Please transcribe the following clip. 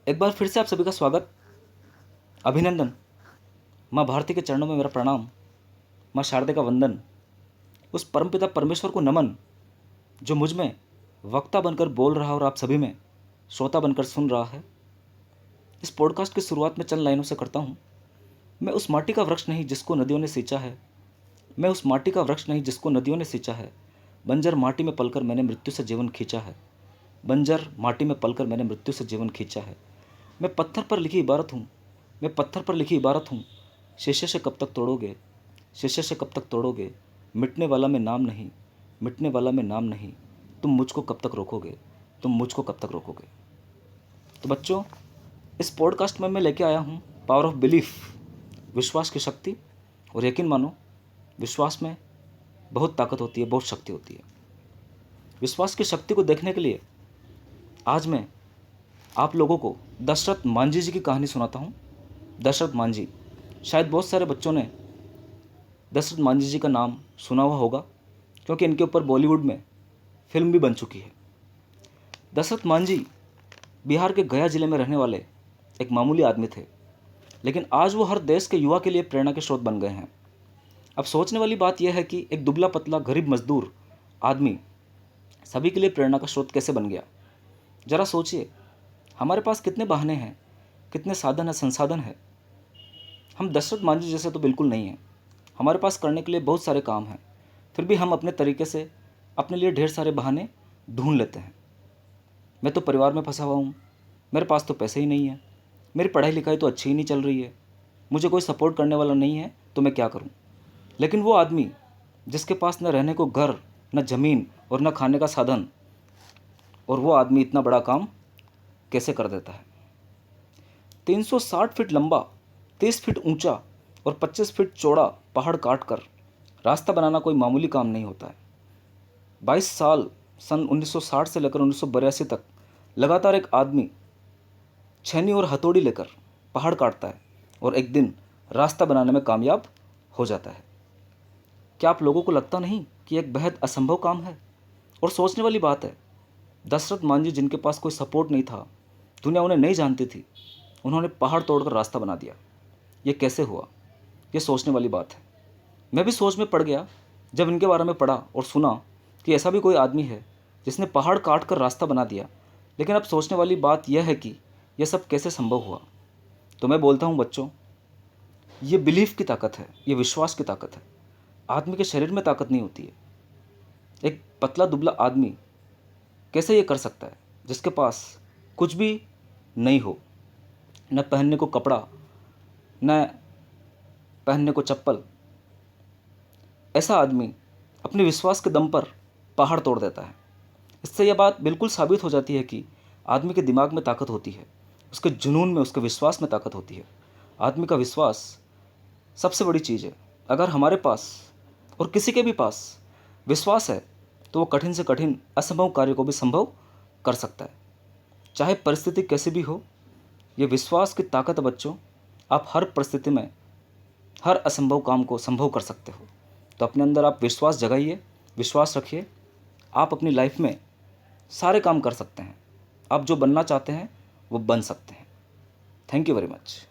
एक बार फिर से आप सभी का स्वागत, अभिनंदन। माँ भारती के चरणों में मेरा प्रणाम, माँ शारदे का वंदन, उस परमपिता परमेश्वर को नमन जो मुझ में वक्ता बनकर बोल रहा और आप सभी में श्रोता बनकर सुन रहा है। इस पॉडकास्ट की शुरुआत में चंद लाइनों से करता हूँ। मैं उस माटी का वृक्ष नहीं जिसको नदियों ने सींचा है, मैं उस माटी का वृक्ष नहीं जिसको नदियों ने सींचा है। बंजर माटी में पलकर मैंने मृत्यु से जीवन खींचा है, बंजर माटी में पलकर मैंने मृत्यु से जीवन खींचा है। मैं पत्थर पर लिखी इबारत हूँ, मैं पत्थर पर लिखी इबारत हूँ। शीशे से कब तक तोड़ोगे, शीशे से कब तक तोड़ोगे। मिटने वाला मैं नाम नहीं, मिटने वाला मैं नाम नहीं। तुम मुझको कब तक रोकोगे, तुम मुझको कब तक रोकोगे। तो बच्चों, इस पॉडकास्ट में मैं लेके आया हूँ पावर ऑफ बिलीफ, विश्वास की शक्ति। और यकीन मानो, विश्वास में बहुत ताकत होती है, बहुत शक्ति होती है। विश्वास की शक्ति को देखने के लिए आज मैं आप लोगों को दशरथ मांझी जी की कहानी सुनाता हूँ। दशरथ मांझी, शायद बहुत सारे बच्चों ने दशरथ मांझी जी का नाम सुना हुआ होगा, क्योंकि इनके ऊपर बॉलीवुड में फिल्म भी बन चुकी है। दशरथ मांझी बिहार के गया जिले में रहने वाले एक मामूली आदमी थे, लेकिन आज वो हर देश के युवा के लिए प्रेरणा के स्रोत बन गए हैं। अब सोचने वाली बात यह है कि एक दुबला पतला गरीब मजदूर आदमी सभी के लिए प्रेरणा का स्रोत कैसे बन गया। जरा सोचिए, हमारे पास कितने बहाने हैं, कितने साधन है, संसाधन है। हम दशरथ मांझी जैसे तो बिल्कुल नहीं हैं। हमारे पास करने के लिए बहुत सारे काम हैं, फिर भी हम अपने तरीके से अपने लिए ढेर सारे बहाने ढूंढ लेते हैं। मैं तो परिवार में फंसा हुआ हूँ, मेरे पास तो पैसे ही नहीं है, मेरी पढ़ाई लिखाई तो अच्छी ही नहीं चल रही है, मुझे कोई सपोर्ट करने वाला नहीं है, तो मैं क्या करूँ। लेकिन वो आदमी जिसके पास न रहने को घर, न ज़मीन और न खाने का साधन, और वो आदमी इतना बड़ा काम कैसे कर देता है। 360 फीट लंबा, 30 फीट ऊंचा और 25 फीट चौड़ा पहाड़ काट कर रास्ता बनाना कोई मामूली काम नहीं होता है। 22 साल, सन 1960 से लेकर 1982 तक लगातार एक आदमी छेनी और हथौड़ी लेकर पहाड़ काटता है और एक दिन रास्ता बनाने में कामयाब हो जाता है। क्या आप लोगों को लगता नहीं कि एक बेहद असंभव काम है। और सोचने वाली बात है, दशरथ मांझी जिनके पास कोई सपोर्ट नहीं था, दुनिया उन्हें नहीं जानती थी, उन्होंने पहाड़ तोड़कर रास्ता बना दिया। ये कैसे हुआ, ये सोचने वाली बात है। मैं भी सोच में पड़ गया जब इनके बारे में पढ़ा और सुना कि ऐसा भी कोई आदमी है जिसने पहाड़ काट कर रास्ता बना दिया। लेकिन अब सोचने वाली बात यह है कि यह सब कैसे संभव हुआ। तो मैं बोलता हूँ बच्चों, ये बिलीफ की ताकत है, ये विश्वास की ताकत है। आदमी के शरीर में ताकत नहीं होती है। एक पतला दुबला आदमी कैसे ये कर सकता है जिसके पास कुछ भी नहीं हो, न पहनने को कपड़ा, न पहनने को चप्पल। ऐसा आदमी अपने विश्वास के दम पर पहाड़ तोड़ देता है। इससे यह बात बिल्कुल साबित हो जाती है कि आदमी के दिमाग में ताकत होती है, उसके जुनून में, उसके विश्वास में ताकत होती है। आदमी का विश्वास सबसे बड़ी चीज़ है। अगर हमारे पास और किसी के भी पास विश्वास है तो वो कठिन से कठिन असंभव कार्य को भी संभव कर सकता है, चाहे परिस्थिति कैसी भी हो। ये विश्वास की ताकत है बच्चों। आप हर परिस्थिति में हर असंभव काम को संभव कर सकते हो। तो अपने अंदर आप विश्वास जगाइए, विश्वास रखिए। आप अपनी लाइफ में सारे काम कर सकते हैं। आप जो बनना चाहते हैं वो बन सकते हैं। Thank you very much.